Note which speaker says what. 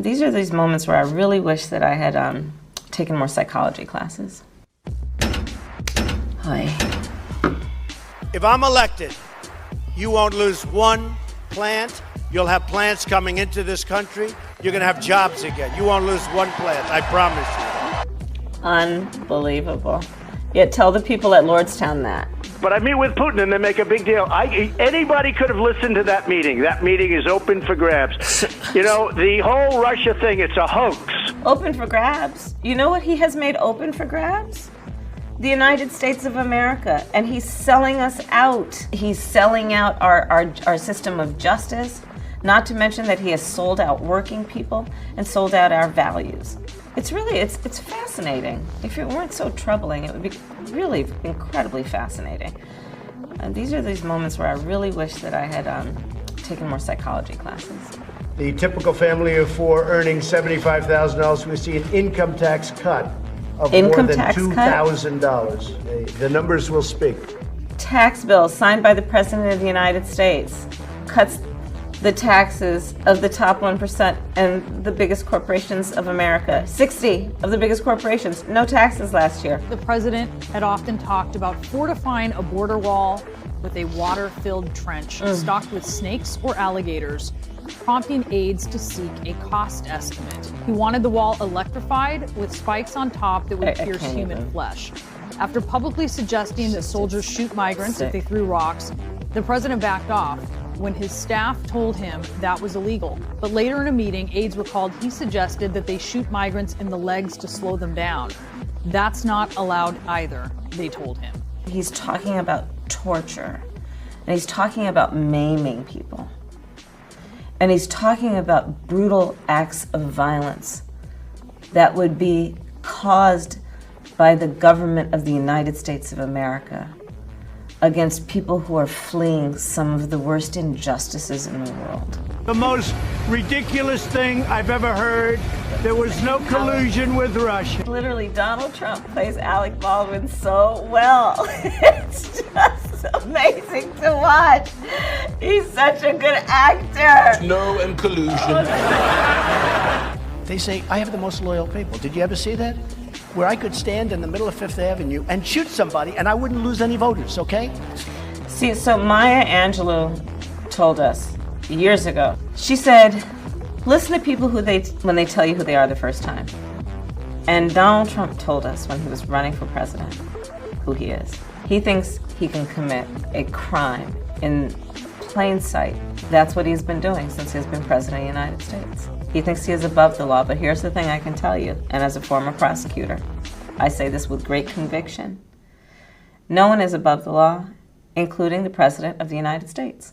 Speaker 1: These are these moments where I really wish that I had taken more psychology classes. Hi.
Speaker 2: If I'm elected, you won't lose one plant. You'll have plants coming into this country. You're going to have jobs again. You won't lose one plant, I promise you.
Speaker 1: Unbelievable. Yet tell the people at Lordstown that.
Speaker 3: But I meet with Putin and they make a big deal. Anybody could have listened to that meeting. That meeting is open for grabs. You know, the whole Russia thing, it's a hoax.
Speaker 1: Open for grabs? You know what he has made open for grabs? The United States of America. And he's selling us out. He's selling out our system of justice, not to mention that he has sold out working people and sold out our values. It's really, it's fascinating. If it weren't so troubling, it would be really incredibly fascinating. These are these moments where I really wish that I had taken more psychology classes.
Speaker 2: The typical family of four earning $75,000 will see an income tax cut of more than $2,000. The numbers will speak.
Speaker 1: Tax bill signed by the President of the United States cuts the taxes of the top 1% and the biggest corporations of America. 60 of the biggest corporations, no taxes last year.
Speaker 4: The president had often talked about fortifying a border wall with a water-filled trench stocked with snakes or alligators, prompting aides to seek a cost estimate. He wanted the wall electrified with spikes on top that would pierce human flesh. After publicly suggesting that soldiers shoot migrants if they threw rocks, the president backed off when his staff told him that was illegal. But later in a meeting, aides recalled he suggested that they shoot migrants in the legs to slow them down. That's not allowed either, they told him.
Speaker 1: He's talking about torture, and he's talking about maiming people, and he's talking about brutal acts of violence that would be caused by the government of the United States of America against people who are fleeing some of the worst injustices in the world.
Speaker 2: The most ridiculous thing I've ever heard. There was no collusion with Russia.
Speaker 1: Literally, Donald Trump plays Alec Baldwin so well. It's just amazing to watch. He's such a good actor.
Speaker 5: No and collusion.
Speaker 2: They say, I have the most loyal people. Did you ever see that? Where I could stand in the middle of Fifth Avenue and shoot somebody and I wouldn't lose any voters, okay?
Speaker 1: See, so Maya Angelou told us years ago, she said, listen to people when they tell you who they are the first time. And Donald Trump told us when he was running for president who he is. He thinks he can commit a crime in plain sight. That's what he's been doing since he's been president of the United States. He thinks he is above the law, but here's the thing I can tell you, and as a former prosecutor, I say this with great conviction. No one is above the law, including the President of the United States.